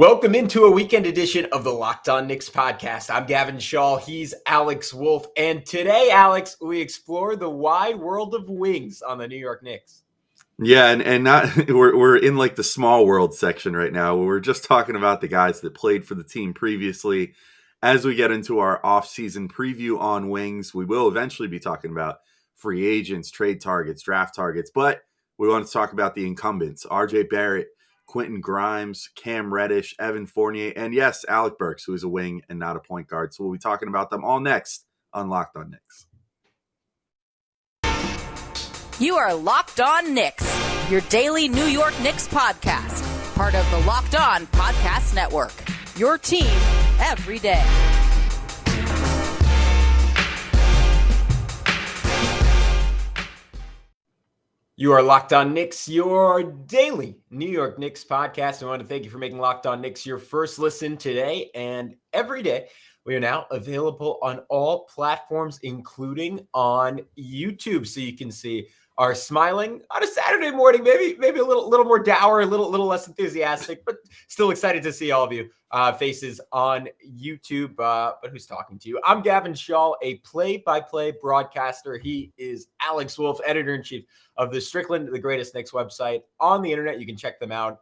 Welcome into a weekend edition of the Locked On Knicks podcast. I'm Gavin Shaw. He's Alex Wolf. And today, Alex, we explore the wide world of wings on the New York Knicks. Yeah, and not we're in like the small world section right now. We're just talking about the guys that played for the team previously. As we get into our offseason preview on wings, we will eventually be talking about free agents, trade targets, draft targets, but we want to talk about the incumbents: RJ Barrett, Quentin Grimes, Cam Reddish, Evan Fournier, and yes, Alec Burks, who is a wing and not a point guard. So we'll be talking about them all next on Locked On Knicks. You are Locked On Knicks, your daily New York Knicks podcast, part of the Locked On Podcast Network, your team every day. You are Locked On Knicks, your daily New York Knicks podcast. I want to thank you for making Locked On Knicks your first listen today and every day. We are now available on all platforms, including on YouTube, so you can see our smiling on a Saturday morning, maybe a little more dour, a little less enthusiastic, but still excited to see all of you faces on YouTube. But who's talking to you? I'm Gavin Shaw, a play-by-play broadcaster. He is Alex Wolf, editor-in-chief of the Strickland, the greatest Knicks website on the internet. You can check them out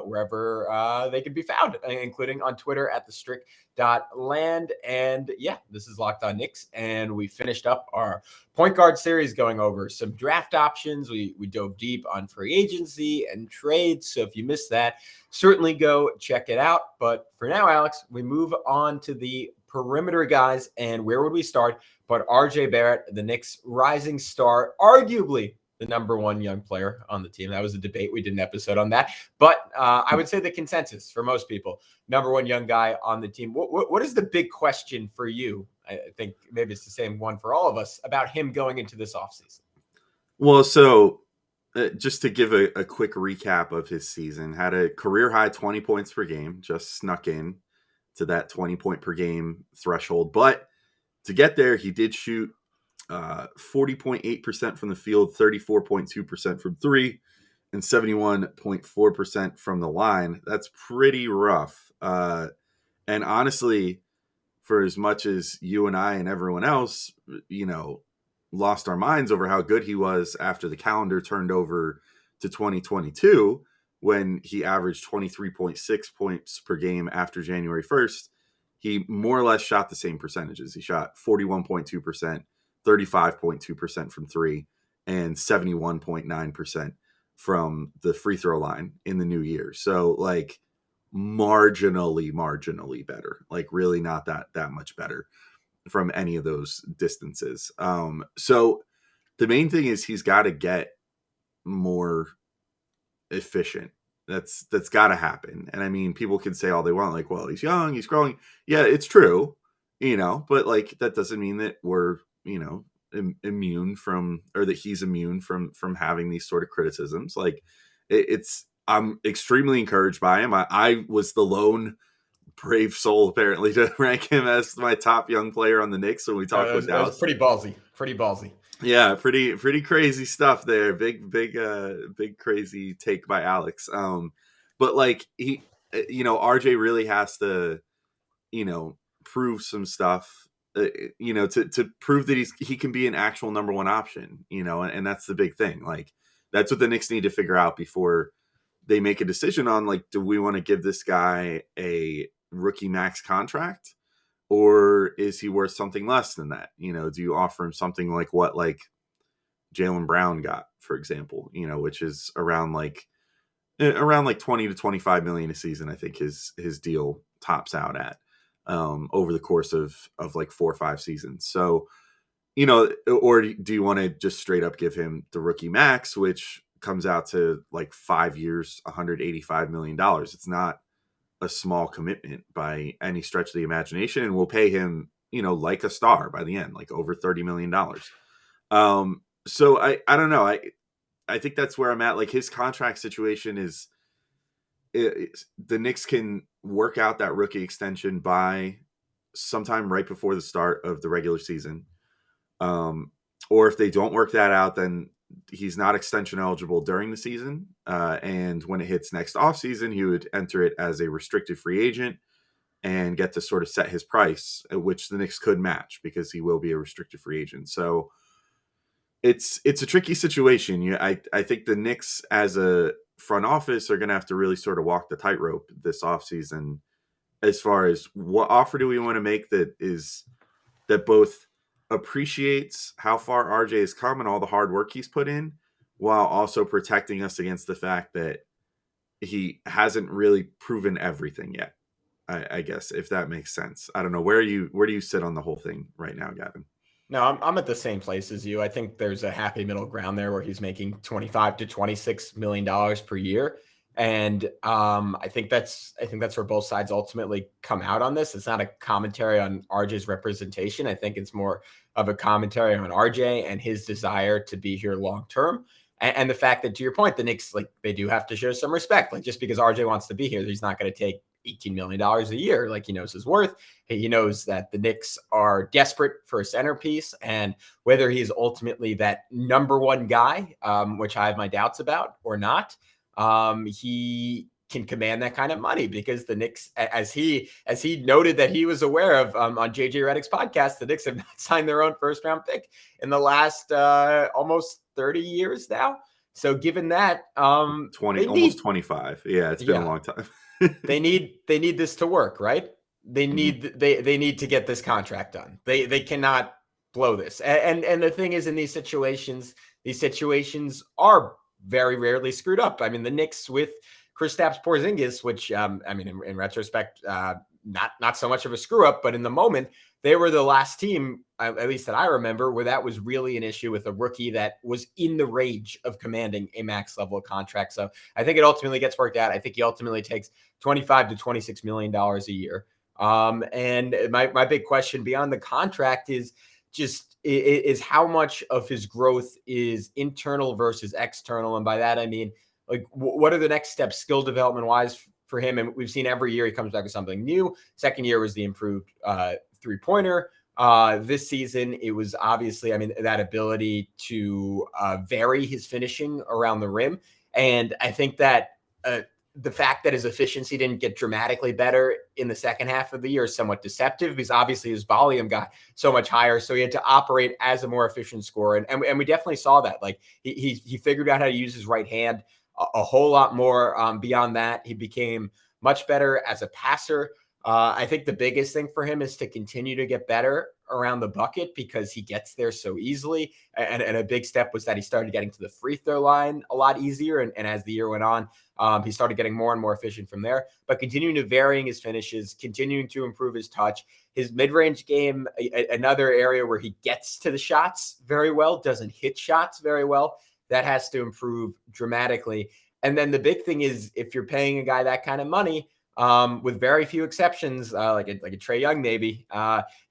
wherever they can be found, including on Twitter at thestrick.land. And yeah, this is Locked On Knicks, and we finished up our point guard series going over some draft options. We dove deep on free agency and trades. So if you missed that, certainly go check it out. But for now, Alex, we move on to the perimeter guys. And where would we start? But RJ Barrett, the Knicks rising star, arguably the number one young player on the team. That was a debate. We did an episode on that. But I would say the consensus for most people, number one young guy on the team. What is the big question for you? I think maybe it's the same one for all of us about him going into this offseason. Well, so just to give a quick recap of his season, had a career high 20 points per game, just snuck in to that 20 point per game threshold. But to get there, he did shoot 40.8% from the field, 34.2% from three, and 71.4% from the line. That's pretty rough. And honestly, for as much as you and I and everyone else, lost our minds over how good he was after the calendar turned over to 2022, when he averaged 23.6 points per game after January 1st, he more or less shot the same percentages. He shot 41.2%, 35.2% from three, and 71.9% from the free throw line in the new year. So like marginally better, like really not that much better from any of those distances. So the main thing is he's got to get more efficient. That's got to happen. And I mean, people can say all they want, like, well, he's young, he's growing. Yeah, it's true, but like that doesn't mean that we're, immune from, or that he's immune from having these sort of criticisms. Like I'm extremely encouraged by him. I was the lone brave soul apparently to rank him as my top young player on the Knicks when we talked with Dallas. That was pretty ballsy. Yeah, pretty crazy stuff there. Big crazy take by Alex. But like he, RJ really has to, prove some stuff, to prove that he can be an actual number one option, and that's the big thing. Like that's what the Knicks need to figure out before they make a decision on, like, do we want to give this guy a rookie max contract, or is he worth something less than that? Do you offer him something like what like Jaylen Brown got, for example, which is around 20 to 25 million a season. I think his deal tops out at over the course of like 4 or 5 seasons. So, or do you want to just straight up give him the rookie max, which comes out to like 5 years, $185 million. It's not a small commitment by any stretch of the imagination. And we'll pay him, like a star by the end, like over $30 million. So I don't know. I think that's where I'm at. Like his contract situation is, the Knicks can work out that rookie extension by sometime right before the start of the regular season. Or if they don't work that out, then he's not extension eligible during the season. And when it hits next offseason, he would enter it as a restricted free agent and get to sort of set his price, which the Knicks could match because he will be a restricted free agent. So it's a tricky situation. I think the Knicks as a front office are going to have to really sort of walk the tightrope this offseason as far as what offer do we want to make that both appreciates how far RJ has come and all the hard work he's put in, while also protecting us against the fact that he hasn't really proven everything yet. I guess, if that makes sense. I don't know. Where do you sit on the whole thing right now, Gavin? No, I'm at the same place as you. I think there's a happy middle ground there where he's making $25 to $26 million per year. And I think that's where both sides ultimately come out on this. It's not a commentary on RJ's representation. I think it's more of a commentary on RJ and his desire to be here long term. And the fact that, to your point, the Knicks, like, they do have to show some respect. Like, just because RJ wants to be here, he's not going to take $18 million a year. Like, he knows his worth. He knows that the Knicks are desperate for a centerpiece, and whether he's ultimately that number one guy, which I have my doubts about, or not, he can command that kind of money because the Knicks, as he noted that he was aware of on JJ Redick's podcast, the Knicks have not signed their own first round pick in the last almost 30 years now. So given that, 20, almost 25. Yeah, it's been a long time. they need this to work, right? They need they need to get this contract done. They cannot blow this. And the thing is, in these situations are very rarely screwed up. I mean, the Knicks with Kristaps Porzingis, which I mean, in retrospect, not so much of a screw up, but in the moment, they were the last team, at least that I remember, where that was really an issue with a rookie that was in the range of commanding a max level contract. So I think it ultimately gets worked out. I think he ultimately takes $25 to $26 million a year. And my big question beyond the contract is how much of his growth is internal versus external. And by that, I mean, like, what are the next steps skill development wise for him? And we've seen every year he comes back with something new. Second year was the improved three-pointer. This season, it was obviously, I mean, that ability to vary his finishing around the rim. And I think that the fact that his efficiency didn't get dramatically better in the second half of the year is somewhat deceptive, because obviously his volume got so much higher. So he had to operate as a more efficient scorer. And we definitely saw that. Like, he figured out how to use his right hand a whole lot more. Beyond that, he became much better as a passer. I think the biggest thing for him is to continue to get better around the bucket, because he gets there so easily. And a big step was that he started getting to the free throw line a lot easier. And as the year went on, he started getting more and more efficient from there, but continuing to varying his finishes, continuing to improve his touch, his mid-range game, another area where he gets to the shots very well, doesn't hit shots very well. That has to improve dramatically. And then the big thing is, if you're paying a guy that kind of money, with very few exceptions, like a Trae Young, maybe,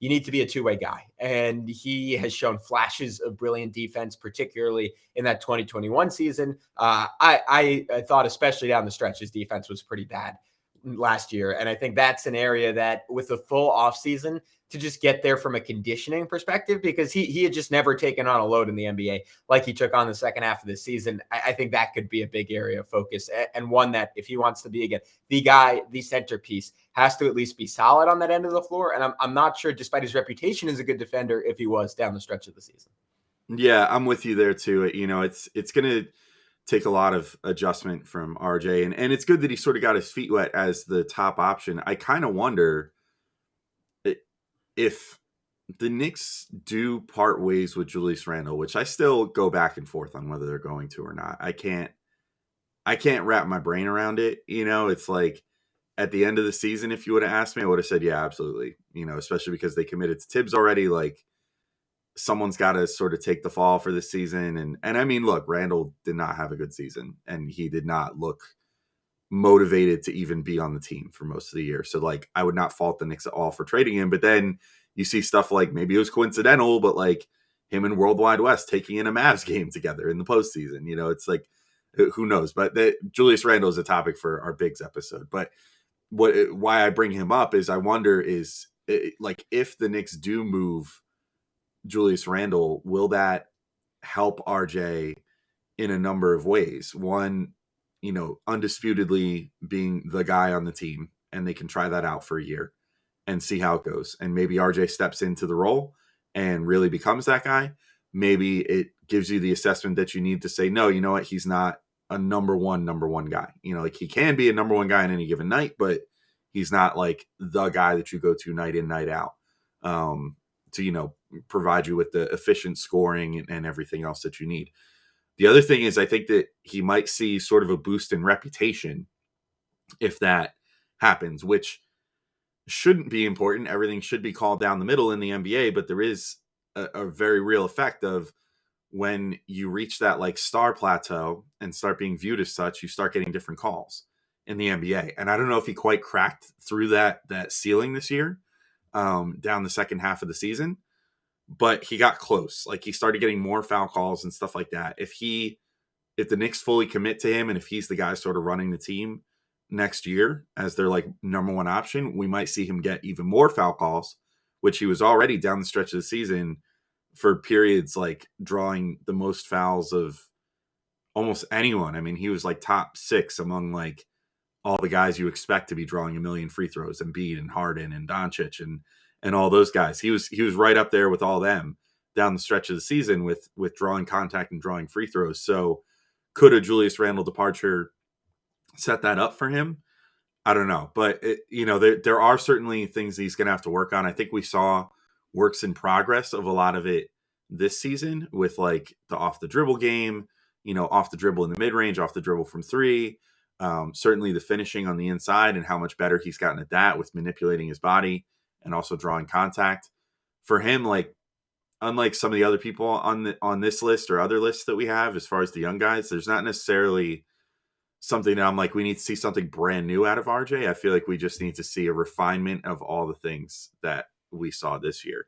you need to be a two-way guy. And he has shown flashes of brilliant defense, particularly in that 2021 season. I thought, especially down the stretch, his defense was pretty bad last year. And I think that's an area that, with the full offseason, to just get there from a conditioning perspective, because he had just never taken on a load in the NBA like he took on the second half of the season. I think that could be a big area of focus, and one that, if he wants to be, again, the guy, the centerpiece, has to at least be solid on that end of the floor. And I'm not sure, despite his reputation as a good defender, if he was down the stretch of the season. Yeah, I'm with you there too. You know, it's going to take a lot of adjustment from RJ, and it's good that he sort of got his feet wet as the top option. I kind of wonder if the Knicks do part ways with Julius Randle, which I still go back and forth on whether they're going to or not. I can't wrap my brain around it. You know, it's like, at the end of the season, if you would have asked me, I would have said, yeah, absolutely. You know, especially because they committed to Tibbs already. Like, someone's got to sort of take the fall for this season. And I mean, look, Randle did not have a good season, and he did not look motivated to even be on the team for most of the year. So, like, I would not fault the Knicks at all for trading him. But then you see stuff like, maybe it was coincidental, but like him and Worldwide West taking in a Mavs game together in the postseason. You know, it's like, who knows? But Julius Randle is a topic for our Bigs episode. But why I bring him up is, I wonder like, if the Knicks do move Julius Randle, will that help RJ in a number of ways. One, undisputedly being the guy on the team, and they can try that out for a year and see how it goes. And maybe RJ steps into the role and really becomes that guy. Maybe it gives you the assessment that you need to say, no, you know what? He's not a number one guy. Like he can be a number one guy on any given night, but he's not like the guy that you go to night in, night out to, provide you with the efficient scoring and everything else that you need. The other thing is I think that he might see sort of a boost in reputation if that happens, which shouldn't be important. Everything should be called down the middle in the NBA, but there is a very real effect of when you reach that like star plateau and start being viewed as such, you start getting different calls in the NBA. And I don't know if he quite cracked through that ceiling this year, down the second half of the season, but he got close. Like he started getting more foul calls and stuff like that. If the Knicks fully commit to him and if he's the guy sort of running the team next year as their like number one option, we might see him get even more foul calls, which he was already down the stretch of the season for periods like drawing the most fouls of almost anyone. I mean, he was like top 6 among like all the guys you expect to be drawing a million free throws, Embiid and Harden and Doncic and all those guys. He was right up there with all them down the stretch of the season with drawing contact and drawing free throws. So could a Julius Randle departure set that up for him? I don't know. But, there are certainly things he's going to have to work on. I think we saw works in progress of a lot of it this season with like the off the dribble game, off the dribble in the mid range, off the dribble from 3. Certainly the finishing on the inside and how much better he's gotten at that with manipulating his body and also drawing contact. For him, like unlike some of the other people on this list or other lists that we have, as far as the young guys, there's not necessarily something that I'm like, we need to see something brand new out of RJ. I feel like we just need to see a refinement of all the things that we saw this year.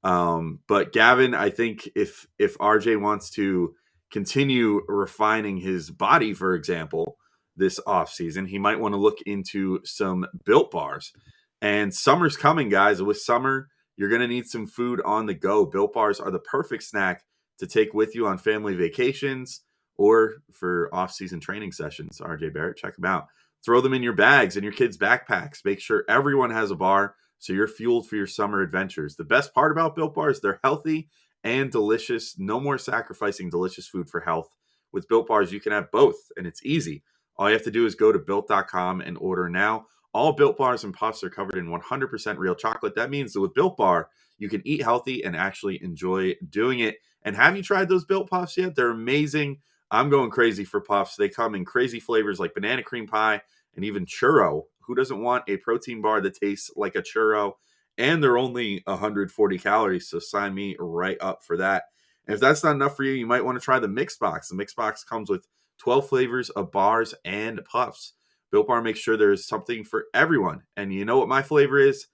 But Gavin, I think if RJ wants to continue refining his body, for example, this offseason, he might want to look into some Built Bars. And summer's coming, guys. With summer, you're going to need some food on the go. Built Bars are the perfect snack to take with you on family vacations or for off-season training sessions. RJ Barrett, check them out. Throw them in your bags and your kids' backpacks. Make sure everyone has a bar so you're fueled for your summer adventures. The best part about Built Bars, they're healthy and delicious. No more sacrificing delicious food for health. With Built Bars, you can have both, and it's easy. All you have to do is go to Built.com and order now. All Built Bars and Puffs are covered in 100% real chocolate. That means that with Built Bar, you can eat healthy and actually enjoy doing it. And have you tried those Built Puffs yet? They're amazing. I'm going crazy for Puffs. They come in crazy flavors like banana cream pie and even churro. Who doesn't want a protein bar that tastes like a churro? And they're only 140 calories, so sign me right up for that. And if that's not enough for you, you might want to try the Mix Box. The Mix Box comes with 12 flavors of bars and puffs. Built Bar makes sure there's something for everyone. And you know what my flavor is?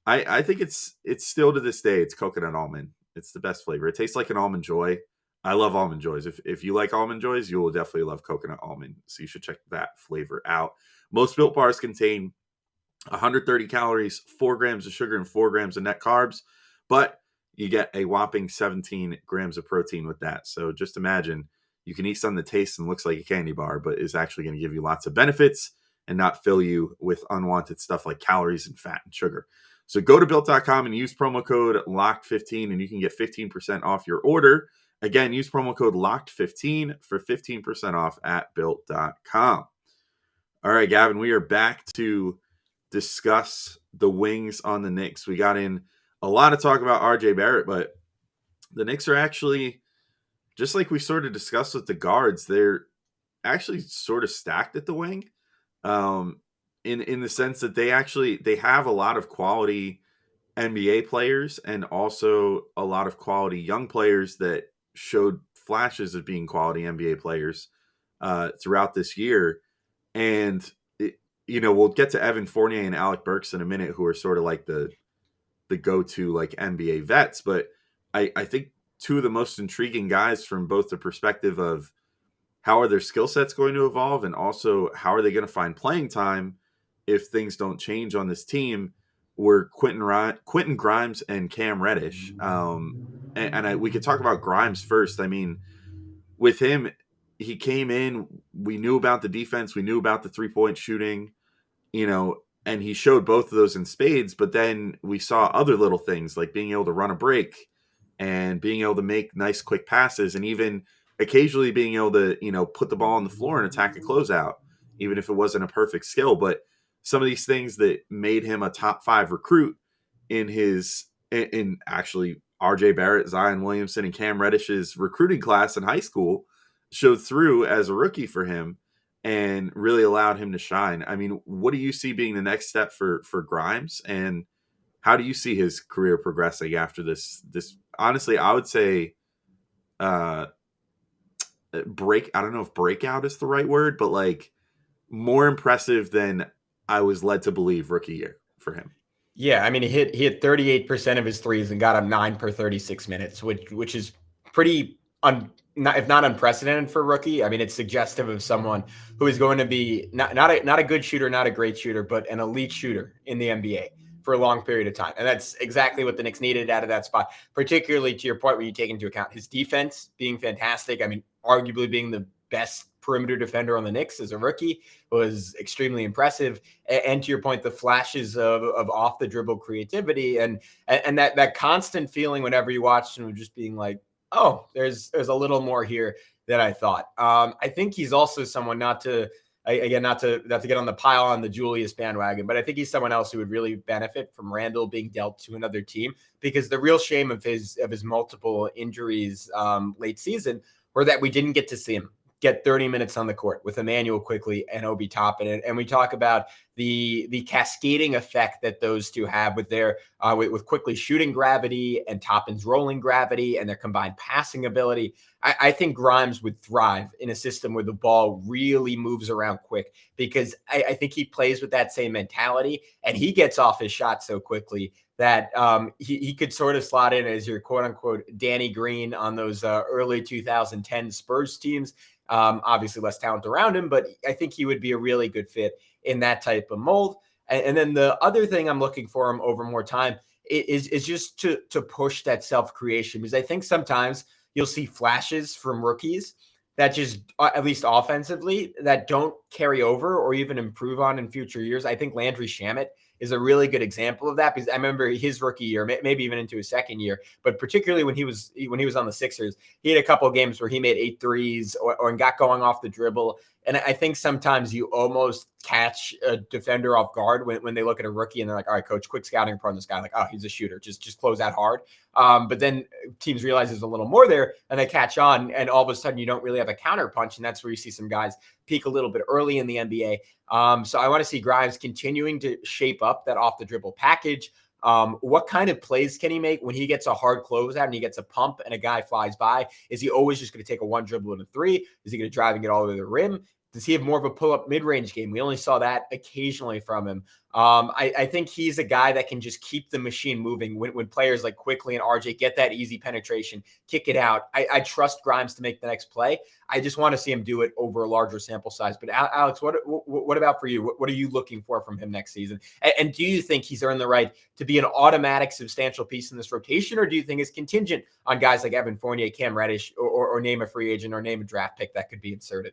I think it's still to this day, it's coconut almond. It's the best flavor. It tastes like an Almond Joy. I love Almond Joys. If you like Almond Joys, you will definitely love coconut almond. So you should check that flavor out. Most Built Bars contain 130 calories, 4 grams of sugar, and 4 grams of net carbs. But you get a whopping 17 grams of protein with that. So just imagine you can eat something that tastes and looks like a candy bar, but is actually going to give you lots of benefits and not fill you with unwanted stuff like calories and fat and sugar. So go to Built.com and use promo code LOCKED15 and you can get 15% off your order. Again, use promo code LOCKED15 for 15% off at Built.com. All right, Gavin, we are back to discuss the wings on the Knicks. We got in a lot of talk about RJ Barrett, but the Knicks are actually, just like we sort of discussed with the guards, they're actually sort of stacked at the wing. In the sense that they have a lot of quality NBA players and also a lot of quality young players that showed flashes of being quality NBA players throughout this year. And, we'll get to Evan Fournier and Alec Burks in a minute, who are sort of like the go-to like NBA vets. But I think two of the most intriguing guys from both the perspective of how are their skill sets going to evolve and also how are they going to find playing time if things don't change on this team were Quentin Grimes and Cam Reddish. We could talk about Grimes first. I mean, with him, he came in, we knew about the defense, we knew about the 3-point shooting, and he showed both of those in spades, but then we saw other little things like being able to run a break and being able to make nice quick passes, and even occasionally being able to, put the ball on the floor and attack a closeout, even if it wasn't a perfect skill. But some of these things that made him a top 5 recruit in actually RJ Barrett, Zion Williamson, and Cam Reddish's recruiting class in high school showed through as a rookie for him and really allowed him to shine. I mean, what do you see being the next step for Grimes, and how do you see his career progressing after this? Honestly, I would say break. I don't know if breakout is the right word, but like more impressive than I was led to believe rookie year for him. Yeah, I mean, he hit 38% of his threes and got him 9 per 36 minutes, which is pretty if not unprecedented for rookie. I mean, it's suggestive of someone who is going to be not a good shooter, not a great shooter, but an elite shooter in the NBA for a long period of time. And that's exactly what the Knicks needed out of that spot, particularly to your point when you take into account his defense being fantastic. I mean, arguably being the best perimeter defender on the Knicks as a rookie was extremely impressive. And to your point, the flashes of off the dribble creativity and that constant feeling whenever you watched him of just being like, oh, there's a little more here than I thought. I think he's also someone not to get on the pile on the Julius bandwagon, but I think he's someone else who would really benefit from Randall being dealt to another team, because the real shame of his multiple injuries late season were that we didn't get to see him get 30 minutes on the court with Emmanuel Quickly and Obi Toppin. And we talk about the cascading effect that those two have with their with Quickly shooting gravity and Toppin's rolling gravity and their combined passing ability. I think Grimes would thrive in a system where the ball really moves around quick, because I think he plays with that same mentality, and he gets off his shot so quickly that he could sort of slot in as your quote unquote Danny Green on those early 2010 Spurs teams. Obviously less talent around him, but I think he would be a really good fit in that type of mold. And then the other thing I'm looking for him over more time is just to push that self-creation, because I think sometimes you'll see flashes from rookies that just, at least offensively, that don't carry over or even improve on in future years. I think Landry Shamet is a really good example of that, because I remember his rookie year, maybe even into his second year, but particularly when he was on the Sixers, he had a couple of games where he made 8 threes or got going off the dribble. And I think sometimes you almost catch a defender off guard when they look at a rookie and they're like, all right, coach, quick scouting report on this guy. Like, oh, he's a shooter. Just close out hard. But then teams realize there's a little more there and they catch on, and all of a sudden you don't really have a counter punch. And that's where you see some guys peak a little bit early in the NBA. So I want to see Grimes continuing to shape up that off the dribble package. What kind of plays can he make when he gets a hard closeout and he gets a pump and a guy flies by? Is he always just going to take a one dribble and a three? Is he going to drive and get all the way to the rim? Does he have more of a pull-up mid-range game? We only saw that occasionally from him. I think he's a guy that can just keep the machine moving when players like Quickly and RJ get that easy penetration, kick it out. I trust Grimes to make the next play. I just want to see him do it over a larger sample size. But Alex, what about for you? What are you looking for from him next season? And do you think he's earned the right to be an automatic substantial piece in this rotation, or do you think it's contingent on guys like Evan Fournier, Cam Reddish, or name a free agent or name a draft pick that could be inserted?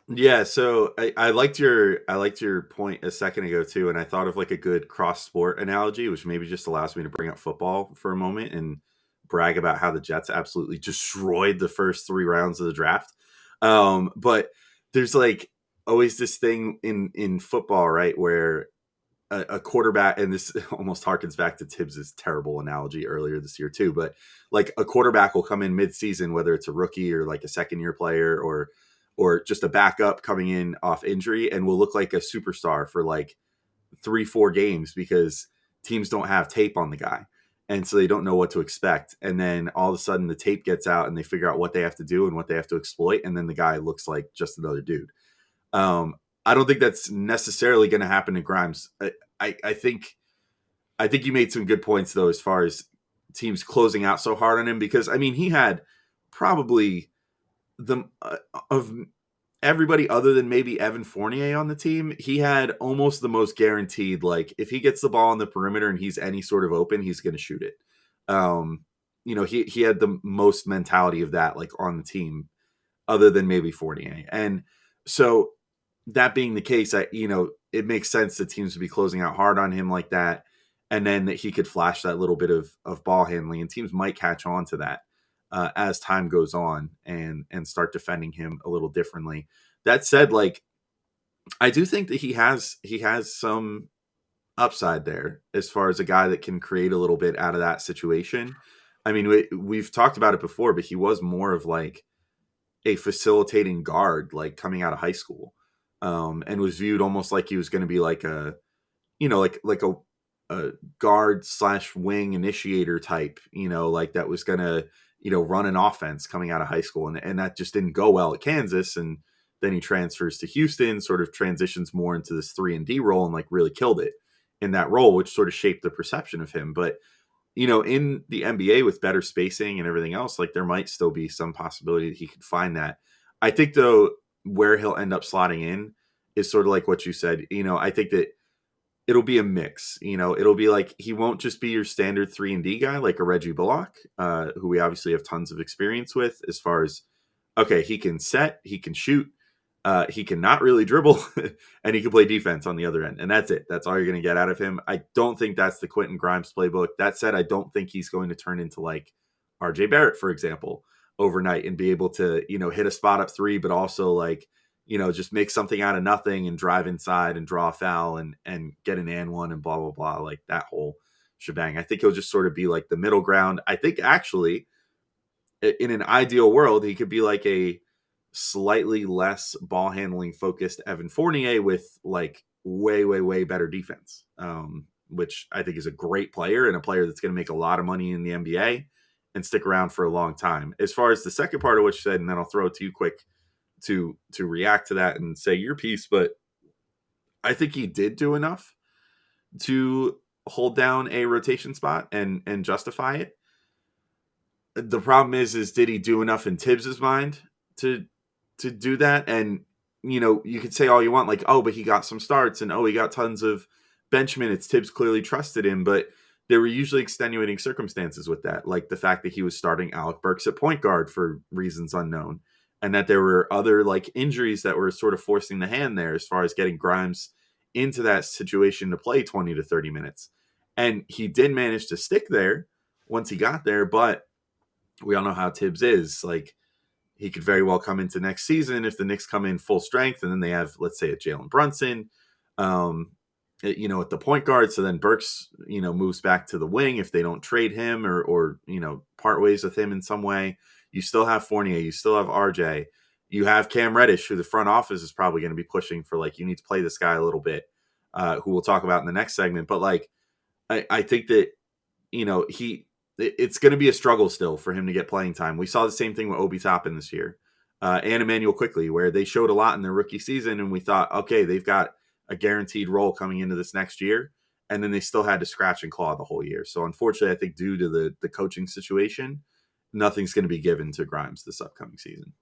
Yeah, so I liked your point a second ago too, and I thought of like a good cross sport analogy, which maybe just allows me to bring up football for a moment and brag about how the Jets absolutely destroyed the first 3 rounds of the draft. But there's like always this thing in football, right, where a quarterback, and this almost harkens back to Tibbs's terrible analogy earlier this year too, but like a quarterback will come in mid-season, whether it's a rookie or like a second-year player or just a backup coming in off injury, and will look like a superstar for like 3-4 games because teams don't have tape on the guy. And so they don't know what to expect. And then all of a sudden the tape gets out and they figure out what they have to do and what they have to exploit. And then the guy looks like just another dude. I don't think that's necessarily going to happen to Grimes. I think you made some good points though, as far as teams closing out so hard on him, because I mean, he had probably of everybody other than maybe Evan Fournier on the team, he had almost the most guaranteed, like if he gets the ball on the perimeter and he's any sort of open, he's going to shoot it. He had the most mentality of that, like on the team. other than maybe Fournier. And so that being the case, it makes sense that teams would be closing out hard on him like that. And then that he could flash that little bit of ball handling, and teams might catch on to that as time goes on and start defending him a little differently. That said, like, I do think that he has some upside there as far as a guy that can create a little bit out of that situation. I mean, we've talked about it before, but he was more of like a facilitating guard, like coming out of high school, and was viewed almost like he was going to be like a, like a guard / wing initiator type, like that was going to, run an offense coming out of high school. And that just didn't go well at Kansas. And then he transfers to Houston, sort of transitions more into this 3-and-D role and like really killed it in that role, which sort of shaped the perception of him. But, in the NBA with better spacing and everything else, like there might still be some possibility that he could find that. I think though, where he'll end up slotting in is sort of like what you said. I think that it'll be a mix. It'll be like he won't just be your standard 3-and-D guy like a Reggie Bullock, who we obviously have tons of experience with as far as, okay, he can set, he can shoot, he can not really dribble, and he can play defense on the other end. And that's it. That's all you're going to get out of him. I don't think that's the Quentin Grimes playbook. That said, I don't think he's going to turn into like RJ Barrett, for example, overnight and be able to, hit a spot up three, but also like, just make something out of nothing and drive inside and draw a foul and get an and one and blah, blah, blah, like that whole shebang. I think he'll just sort of be like the middle ground. I think actually in an ideal world, he could be like a slightly less ball handling focused Evan Fournier with like way, way, way better defense, which I think is a great player and a player that's going to make a lot of money in the NBA and stick around for a long time. As far as the second part of what you said, and then I'll throw it to you quick to react to that and say your piece, but I think he did do enough to hold down a rotation spot and justify it. The problem is did he do enough in Tibbs's mind to do that? And, you could say all you want, like, oh, but he got some starts and, oh, he got tons of bench minutes. Tibbs clearly trusted him, but there were usually extenuating circumstances with that. Like the fact that he was starting Alec Burks at point guard for reasons unknown. And that there were other like injuries that were sort of forcing the hand there as far as getting Grimes into that situation to play 20 to 30 minutes. And he did manage to stick there once he got there, but we all know how Tibbs is. Like he could very well come into next season if the Knicks come in full strength and then they have, let's say, a Jalen Brunson, at the point guard. So then Burks, moves back to the wing if they don't trade him or part ways with him in some way. You still have Fournier. You still have RJ. You have Cam Reddish, who the front office is probably going to be pushing for, like, you need to play this guy a little bit, who we'll talk about in the next segment. But, like, I think that, it's going to be a struggle still for him to get playing time. We saw the same thing with Obi Toppin this year and Emmanuel Quickly, where they showed a lot in their rookie season, and we thought, okay, they've got a guaranteed role coming into this next year. And then they still had to scratch and claw the whole year. So, unfortunately, I think due to the coaching situation, nothing's going to be given to Grimes this upcoming season.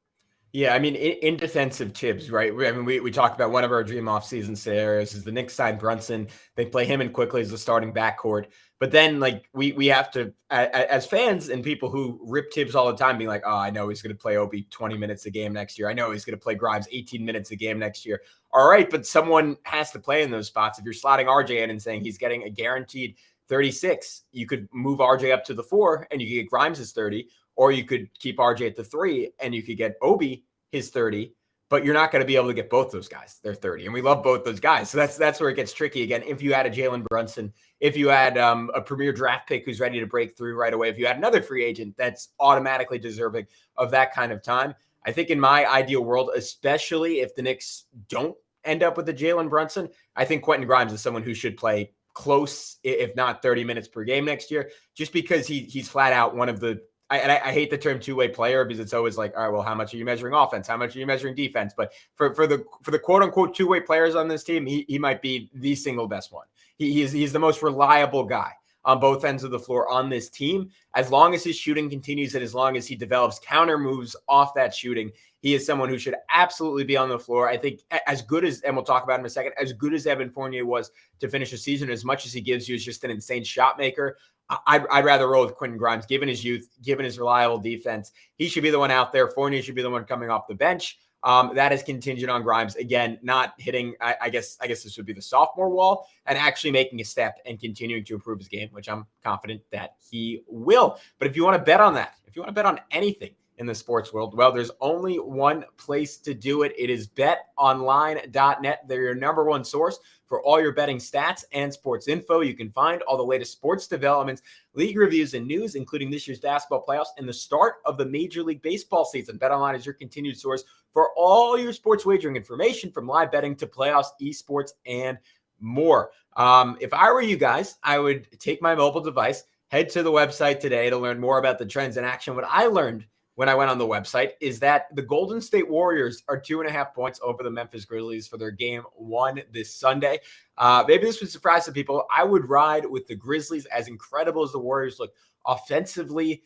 Yeah, I mean, in defense of Tibbs, right? I mean, we talked about one of our dream offseason scenarios is the Knicks sign Brunson. They play him and Quickly as the starting backcourt. But then, like, we have to, as fans and people who rip Tibbs all the time, being like, oh, I know he's going to play Obi 20 minutes a game next year. I know he's going to play Grimes 18 minutes a game next year. All right, but someone has to play in those spots. If you're slotting RJ in and saying he's getting a guaranteed 36, you could move RJ up to the 4 and you could get Grimes his 30. Or you could keep RJ at the 3 and you could get Obi his 30, but you're not going to be able to get both those guys. They're 30, and we love both those guys. So that's where it gets tricky again. If you had a Jalen Brunson, if you had a premier draft pick who's ready to break through right away, if you had another free agent that's automatically deserving of that kind of time, I think in my ideal world, especially if the Knicks don't end up with a Jalen Brunson, I think Quentin Grimes is someone who should play close, if not 30 minutes per game next year, just because he's flat out one of the, I hate the term two-way player because it's always like, all right, well, how much are you measuring offense? How much are you measuring defense? But for the quote unquote two-way players on this team, he might be the single best one. He's the most reliable guy on both ends of the floor on this team. As long as his shooting continues and as long as he develops counter moves off that shooting, he is someone who should absolutely be on the floor. I think as good as, and we'll talk about him in a second, as good as Evan Fournier was to finish the season, as much as he gives you as just an insane shot maker, I'd rather roll with Quentin Grimes, given his youth, given his reliable defense. He should be the one out there. Fournier should be the one coming off the bench. That is contingent on Grimes, again, not hitting, I guess this would be the sophomore wall, and actually making a step and continuing to improve his game, which I'm confident that he will. But if you want to bet on that, if you want to bet on anything in the sports world, well, there's only one place to do it. It is betonline.net. They're your number one source for all your betting stats and sports info. You can find all the latest sports developments, league reviews, and news, including this year's basketball playoffs and the start of the Major League Baseball season. BetOnline is your continued source for all your sports wagering information, from live betting to playoffs, esports, and more. If I were you guys, I would take my mobile device, head to the website today to learn more about the trends in action. What I learned when I went on the website is that the Golden State Warriors are 2.5 points over the Memphis Grizzlies for their game 1 this Sunday. Maybe this would surprise some people. I would ride with the Grizzlies, as incredible as the Warriors look offensively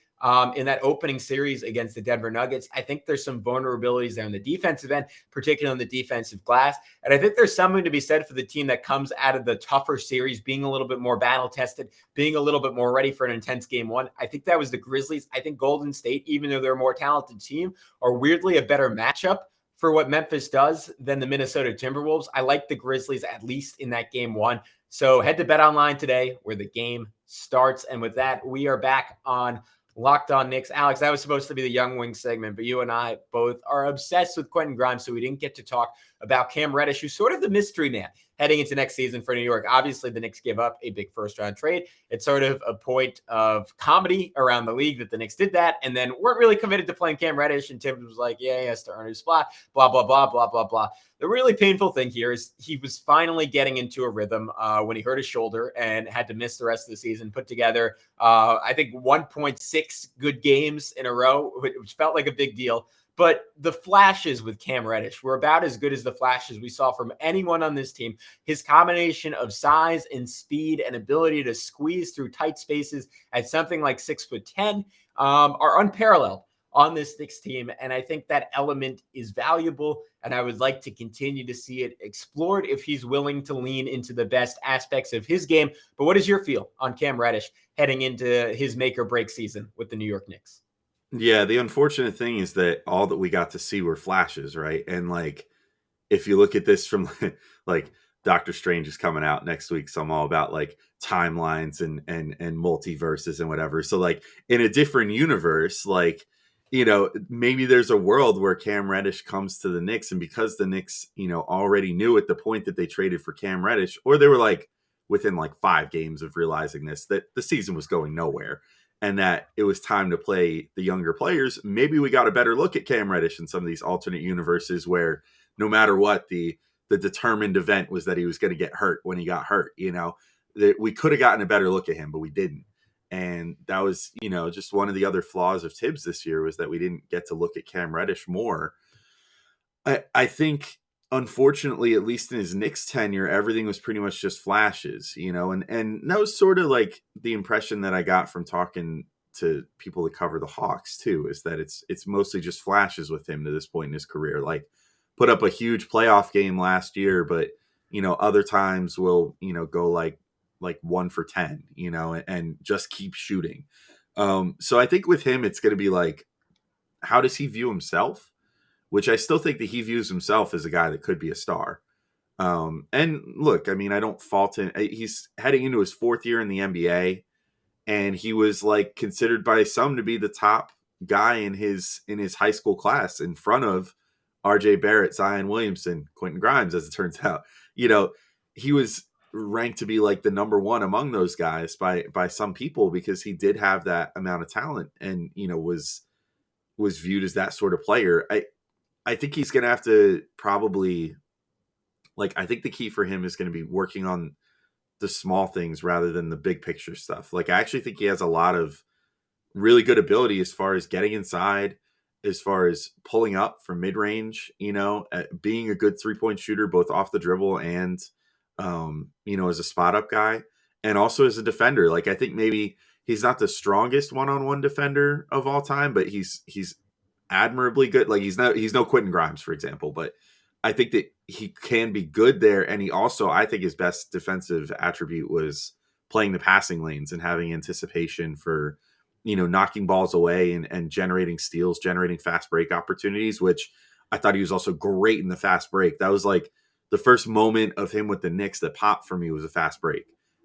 in that opening series against the Denver Nuggets. I think there's some vulnerabilities there on the defensive end, particularly on the defensive glass. And I think there's something to be said for the team that comes out of the tougher series, being a little bit more battle tested, being a little bit more ready for an intense game 1. I think that was the Grizzlies. I think Golden State, even though they're a more talented team, are weirdly a better matchup for what Memphis does than the Minnesota Timberwolves. I like the Grizzlies, at least in that game 1. So head to BetOnline today, where the game starts. And with that, we are back on Locked On Knicks. Alex, that was supposed to be the Young Wings segment, but you and I both are obsessed with Quentin Grimes, so we didn't get to talk about Cam Reddish, who's sort of the mystery man heading into next season for New York. Obviously, the Knicks give up a big first-round trade. It's sort of a point of comedy around the league that the Knicks did that and then weren't really committed to playing Cam Reddish, and Tim was like, yeah, he has to earn his spot, blah, blah, blah, blah, blah, blah. The really painful thing here is he was finally getting into a rhythm when he hurt his shoulder and had to miss the rest of the season, put together, I think, 1.6 good games in a row, which felt like a big deal. But the flashes with Cam Reddish were about as good as the flashes we saw from anyone on this team. His combination of size and speed and ability to squeeze through tight spaces at something like 6'10" are unparalleled on this Knicks team. And I think that element is valuable, and I would like to continue to see it explored if he's willing to lean into the best aspects of his game. But what is your feel on Cam Reddish heading into his make or break season with the New York Knicks? Yeah, the unfortunate thing is that all that we got to see were flashes, right? And like, if you look at this from like Doctor Strange is coming out next week, so I'm all about like timelines and multiverses and whatever. So like in a different universe, like, you know, maybe there's a world where Cam Reddish comes to the Knicks, and because the Knicks, you know, already knew at the point that they traded for Cam Reddish, or they were like within like 5 games of realizing this, that the season was going nowhere and that it was time to play the younger players. Maybe we got a better look at Cam Reddish in some of these alternate universes where no matter what, the determined event was that he was going to get hurt when he got hurt. You know, that we could have gotten a better look at him, but we didn't. And that was, you know, just one of the other flaws of Tibbs this year, was that we didn't get to look at Cam Reddish more. I think, unfortunately, at least in his Knicks tenure, everything was pretty much just flashes, you know, and that was sort of like the impression that I got from talking to people that cover the Hawks too, is that it's mostly just flashes with him to this point in his career. Like, put up a huge playoff game last year, but, you know, other times will, you know, go like 1 for 10, you know, and just keep shooting. So I think with him, it's going to be like, how does he view himself? Which I still think that he views himself as a guy that could be a star. And look, I mean, I don't fault him. He's heading into his 4th year in the NBA, and he was like considered by some to be the top guy in his high school class, in front of RJ Barrett, Zion Williamson, Quentin Grimes, as it turns out. You know, he was ranked to be like the number 1 among those guys by some people, because he did have that amount of talent and, you know, was viewed as that sort of player. I think he's going to have to probably, like, I think the key for him is going to be working on the small things rather than the big picture stuff. Like, I actually think he has a lot of really good ability as far as getting inside, as far as pulling up from mid-range, you know, being a good 3-point shooter, both off the dribble and, you know, as a spot up guy, and also as a defender. Like, I think maybe he's not the strongest one-on-one defender of all time, but he's admirably good. Like, he's no Quentin Grimes, for example, but I think that he can be good there. And he also, I think his best defensive attribute was playing the passing lanes and having anticipation for, knocking balls away and generating steals, generating fast break opportunities, which I thought he was also great in the fast break. That was like the first moment of him with the Knicks that popped for me was a fast break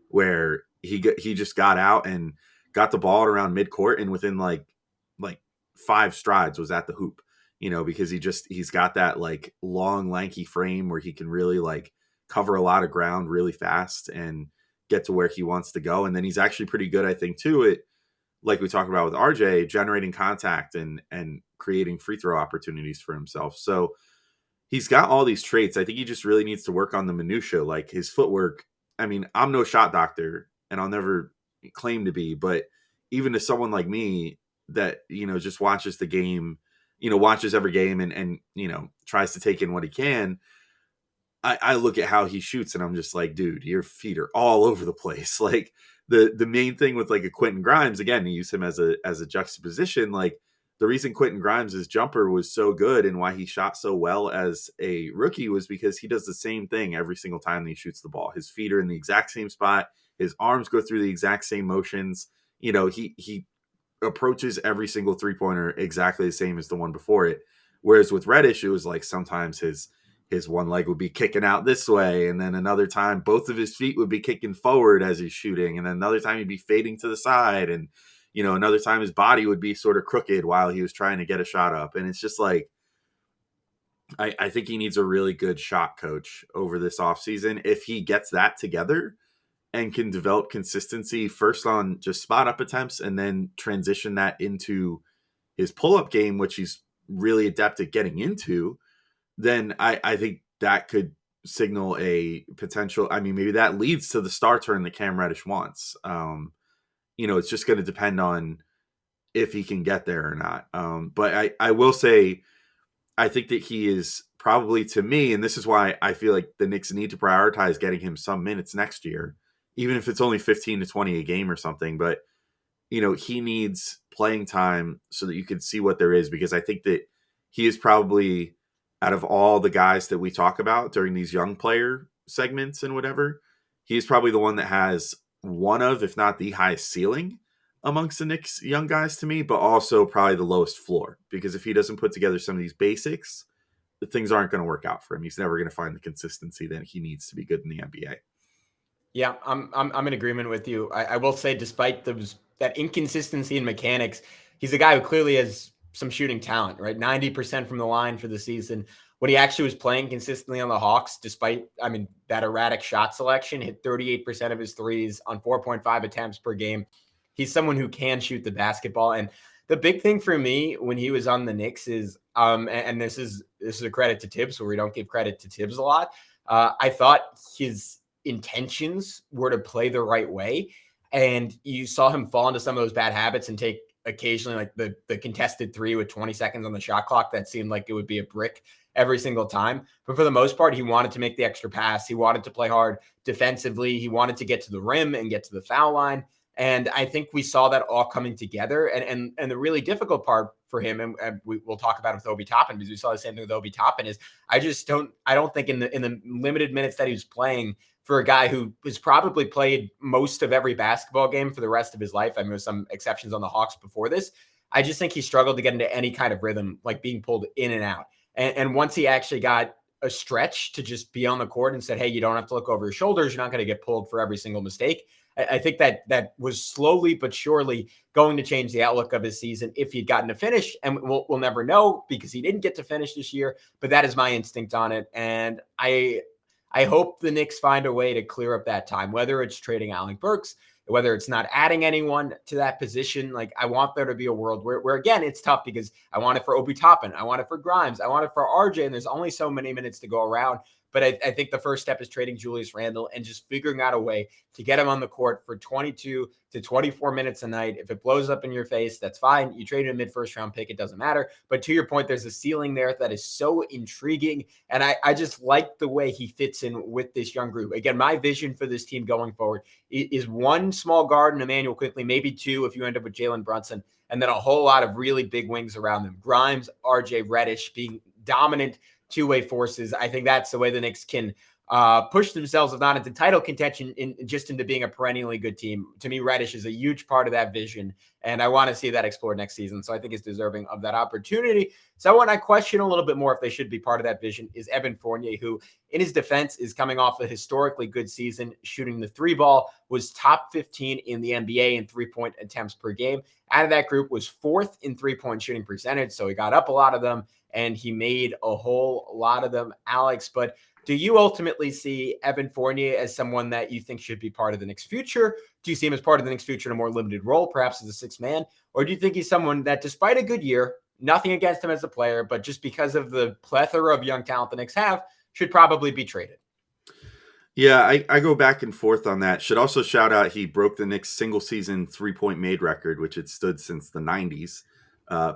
where he just got out and got the ball around midcourt and within like 5 strides was at the hoop, because he's got that like long lanky frame where he can really like cover a lot of ground really fast and get to where he wants to go. And then he's actually pretty good, I think, too, at, like we talked about with RJ, generating contact and creating free throw opportunities for himself. So he's got all these traits. I think he just really needs to work on the minutia, like his footwork. I mean, I'm no shot doctor and I'll never claim to be, but even to someone like me that, just watches the game, watches every game and tries to take in what he can, I look at how he shoots and I'm just like, dude, your feet are all over the place. Like the main thing with like a Quentin Grimes, again, to use him as a juxtaposition, like the reason Quentin Grimes' jumper was so good and why he shot so well as a rookie was because he does the same thing every single time that he shoots the ball. His feet are in the exact same spot. His arms go through the exact same motions. He approaches every single 3-pointer exactly the same as the one before it. Whereas with Reddish, it was like sometimes his one leg would be kicking out this way. And then another time, both of his feet would be kicking forward as he's shooting. And then another time he'd be fading to the side. And, another time his body would be sort of crooked while he was trying to get a shot up. And it's just like, I think he needs a really good shot coach over this offseason. If he gets that together and can develop consistency first on just spot up attempts and then transition that into his pull-up game, which he's really adept at getting into, then I think that could signal a potential. I mean, maybe that leads to the star turn that Cam Reddish wants. It's just going to depend on if he can get there or not. But I will say, I think that he is probably, to me, and this is why I feel like the Knicks need to prioritize getting him some minutes next year, even if it's only 15 to 20 a game or something. But, he needs playing time so that you can see what there is, because I think that he is probably, out of all the guys that we talk about during these young player segments and whatever, he's probably the one that has one of, if not the highest ceiling amongst the Knicks young guys to me, but also probably the lowest floor, because if he doesn't put together some of these basics, the things aren't going to work out for him. He's never going to find the consistency that he needs to be good in the NBA. Yeah, I'm in agreement with you. I will say, despite that inconsistency in mechanics, he's a guy who clearly has some shooting talent, right? 90% from the line for the season. When he actually was playing consistently on the Hawks, despite, that erratic shot selection, hit 38% of his threes on 4.5 attempts per game. He's someone who can shoot the basketball. And the big thing for me when he was on the Knicks is, and this is a credit to Tibbs, where we don't give credit to Tibbs a lot. I thought his intentions were to play the right way. And you saw him fall into some of those bad habits and take occasionally like the contested three with 20 seconds on the shot clock that seemed like it would be a brick every single time. But for the most part, he wanted to make the extra pass. He wanted to play hard defensively. He wanted to get to the rim and get to the foul line. And I think we saw that all coming together. And the really difficult part for him, and we'll talk about it with Obi Toppin, because we saw the same thing with Obi Toppin, is I don't think in the limited minutes that he was playing, for a guy who has probably played most of every basketball game for the rest of his life, with some exceptions on the Hawks before this, I just think he struggled to get into any kind of rhythm, like being pulled in and out. And once he actually got a stretch to just be on the court and said, hey, you don't have to look over your shoulders, you're not going to get pulled for every single mistake, I think that was slowly but surely going to change the outlook of his season if he'd gotten to finish. And we'll never know, because he didn't get to finish this year, but that is my instinct on it. And I hope the Knicks find a way to clear up that time, whether it's trading Alec Burks, whether it's not adding anyone to that position. Like, I want there to be a world where again, it's tough, because I want it for Obi Toppin, I want it for Grimes, I want it for RJ, and there's only so many minutes to go around. But I think the first step is trading Julius Randle and just figuring out a way to get him on the court for 22 to 24 minutes a night. If it blows up in your face, that's fine. You trade a mid-first round pick, it doesn't matter. But to your point, there's a ceiling there that is so intriguing. And I just like the way he fits in with this young group. Again, my vision for this team going forward is one small guard and Emmanuel Quickley, maybe two if you end up with Jalen Brunson, and then a whole lot of really big wings around them. Grimes, RJ, Reddish being dominant two-way forces. I think that's the way the Knicks can pushed themselves, if not into title contention, into being a perennially good team. To me, Reddish is a huge part of that vision, and I want to see that explored next season. So I think it's deserving of that opportunity. Someone I question a little bit more if they should be part of that vision is Evan Fournier, who, in his defense, is coming off a historically good season shooting the three ball, was top 15 in the NBA in three-point attempts per game. Out of that group, was fourth in three-point shooting percentage, so he got up a lot of them, and he made a whole lot of them, Alex. But do you ultimately see Evan Fournier as someone that you think should be part of the Knicks' future? Do you see him as part of the Knicks' future in a more limited role, perhaps as a sixth man? Or do you think he's someone that, despite a good year, nothing against him as a player, but just because of the plethora of young talent the Knicks have, should probably be traded? Yeah, I go back and forth on that. Should also shout out he broke the Knicks' single-season three-point made record, which had stood since the 90s.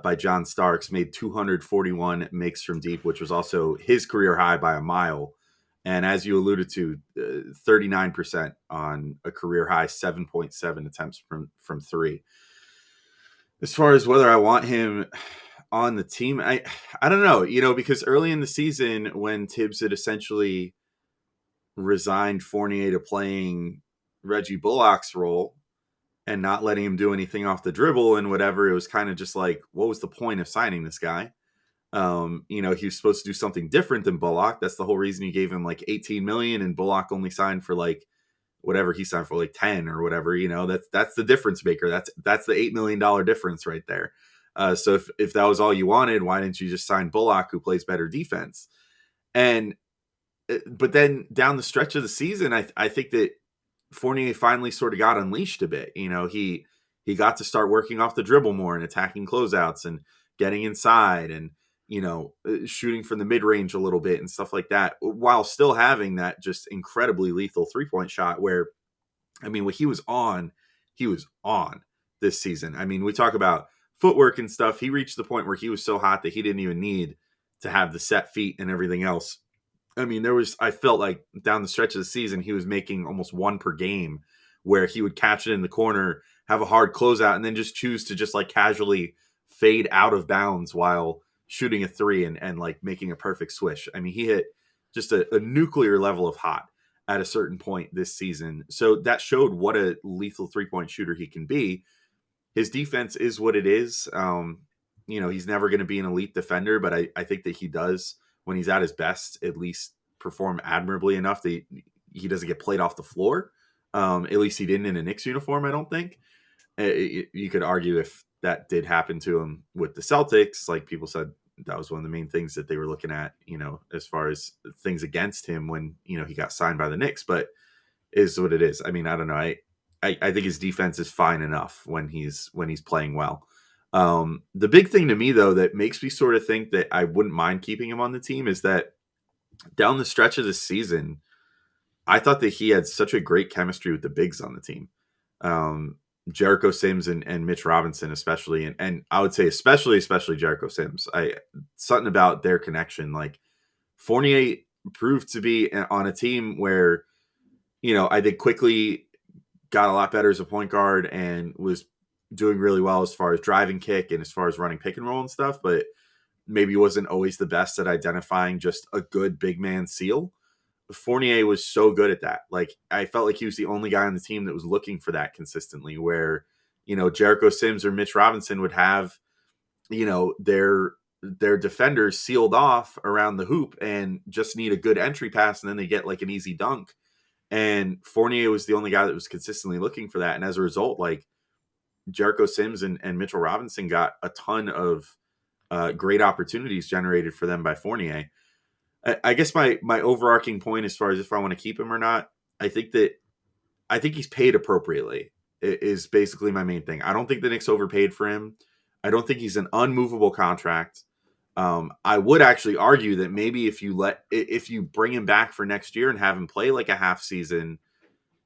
By John Starks, made 241 makes from deep, which was also his career high by a mile. And as you alluded to, 39% on a career high, 7.7 attempts from three. As far as whether I want him on the team, I don't know, because early in the season when Tibbs had essentially resigned Fournier to playing Reggie Bullock's role and not letting him do anything off the dribble and whatever, it was kind of just like, what was the point of signing this guy? He was supposed to do something different than Bullock. That's the whole reason he gave him like 18 million and Bullock only signed for like whatever he signed for, like 10 or whatever, that's the difference maker. That's the $8 million difference right there. So if that was all you wanted, why didn't you just sign Bullock, who plays better defense? But then down the stretch of the season, I think that Fournier finally sort of got unleashed a bit. He got to start working off the dribble more and attacking closeouts and getting inside and, shooting from the mid-range a little bit and stuff like that, while still having that just incredibly lethal three-point shot where, when he was on this season. We talk about footwork and stuff. He reached the point where he was so hot that he didn't even need to have the set feet and everything else. I felt like down the stretch of the season, he was making almost one per game where he would catch it in the corner, have a hard closeout, and then just choose to just like casually fade out of bounds while shooting a three and like making a perfect swish. He hit just a nuclear level of hot at a certain point this season. So that showed what a lethal three-point shooter he can be. His defense is what it is. He's never going to be an elite defender, but I think that he does, when he's at his best, at least perform admirably enough that he doesn't get played off the floor. At least he didn't in a Knicks uniform, I don't think. You could argue if that did happen to him with the Celtics, like people said, that was one of the main things that they were looking at, as far as things against him when, he got signed by the Knicks, but is what it is. I don't know. I think his defense is fine enough when he's playing well. The big thing to me, though, that makes me sort of think that I wouldn't mind keeping him on the team is that down the stretch of the season, I thought that he had such a great chemistry with the bigs on the team. Jericho Sims and Mitch Robinson, especially, and I would say especially Jericho Sims. Something about their connection. Like Fournier proved to be on a team where, I think quickly got a lot better as a point guard and was doing really well as far as driving kick and as far as running pick and roll and stuff, but maybe wasn't always the best at identifying just a good big man seal. Fournier was so good at that. Like, I felt like he was the only guy on the team that was looking for that consistently, where, Jericho Sims or Mitch Robinson would have, their defenders sealed off around the hoop and just need a good entry pass, and then they get like an easy dunk. And Fournier was the only guy that was consistently looking for that. And as a result, like, Jericho Sims and Mitchell Robinson got a ton of great opportunities generated for them by Fournier. I guess my overarching point, as far as if I want to keep him or not, I think he's paid appropriately is basically my main thing. I don't think the Knicks overpaid for him. I don't think he's an unmovable contract. I would actually argue that maybe if you bring him back for next year and have him play like a half season,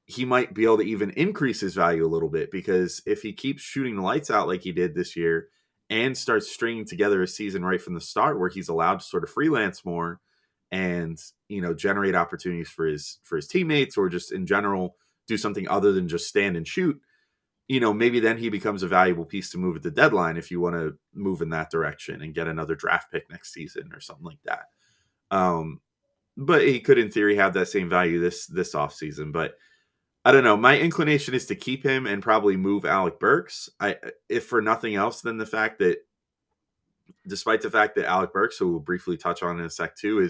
he might be able to even increase his value a little bit, because if he keeps shooting the lights out like he did this year and starts stringing together a season right from the start where he's allowed to sort of freelance more and, generate opportunities for his teammates, or just in general do something other than just stand and shoot, maybe then he becomes a valuable piece to move at the deadline if you want to move in that direction and get another draft pick next season or something like that. but he could, in theory, have that same value this offseason. But I don't know. My inclination is to keep him and probably move Alec Burks. If for nothing else than the fact that, despite the fact that Alec Burks, who we'll briefly touch on in a sec too,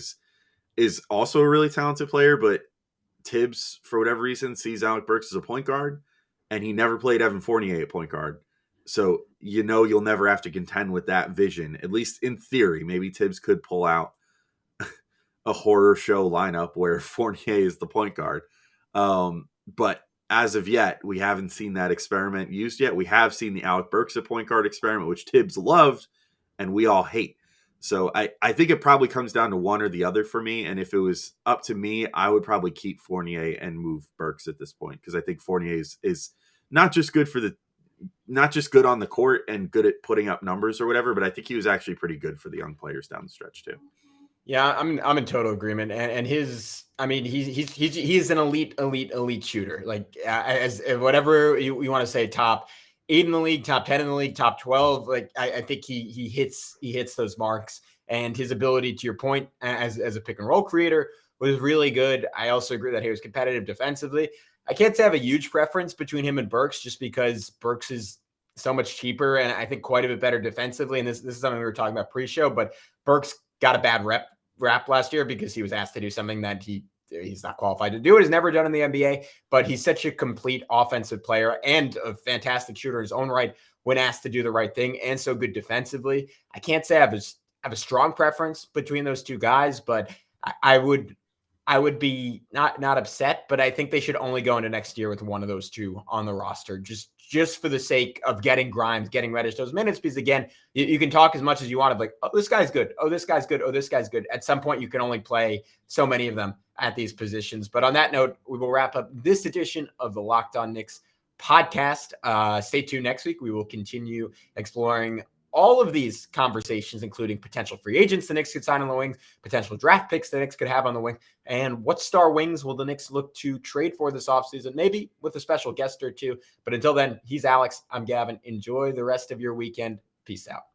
is also a really talented player, but Tibbs, for whatever reason, sees Alec Burks as a point guard, and he never played Evan Fournier at point guard. So you'll never have to contend with that vision, at least in theory. Maybe Tibbs could pull out a horror show lineup where Fournier is the point guard. But as of yet, we haven't seen that experiment used yet. We have seen the Alec Burks at point guard experiment, which Tibbs loved and we all hate. So I think it probably comes down to one or the other for me. And if it was up to me, I would probably keep Fournier and move Burks at this point, because I think Fournier is not just good on the court and good at putting up numbers or whatever, but I think he was actually pretty good for the young players down the stretch too. Yeah, I'm in total agreement. And he's an elite shooter. Like as whatever you want to say, top 8 in the league, top 10 in the league, top 12. Like I think he hits those marks, and his ability, to your point, as a pick and roll creator was really good. I also agree that he was competitive defensively. I can't say I have a huge preference between him and Burks, just because Burks is so much cheaper and I think quite a bit better defensively. And this is something we were talking about pre-show, but Burks got a bad rap last year because he was asked to do something that he's not qualified to do. It has never done in the NBA, but he's such a complete offensive player and a fantastic shooter in his own right when asked to do the right thing, and so good defensively. I can't say I have a strong preference between those two guys, but I would be not upset, but I think they should only go into next year with one of those two on the roster, just for the sake of getting Grimes, getting Reddish those minutes. Because again, you can talk as much as you want of like, oh, this guy's good. Oh, this guy's good. Oh, this guy's good. At some point, you can only play so many of them at these positions. But on that note, we will wrap up this edition of the Locked On Knicks podcast. Stay tuned next week. We will continue exploring all of these conversations, including potential free agents the Knicks could sign on the wing, potential draft picks the Knicks could have on the wing, and what star wings will the Knicks look to trade for this offseason, maybe with a special guest or two. But until then, he's Alex. I'm Gavin. Enjoy the rest of your weekend. Peace out.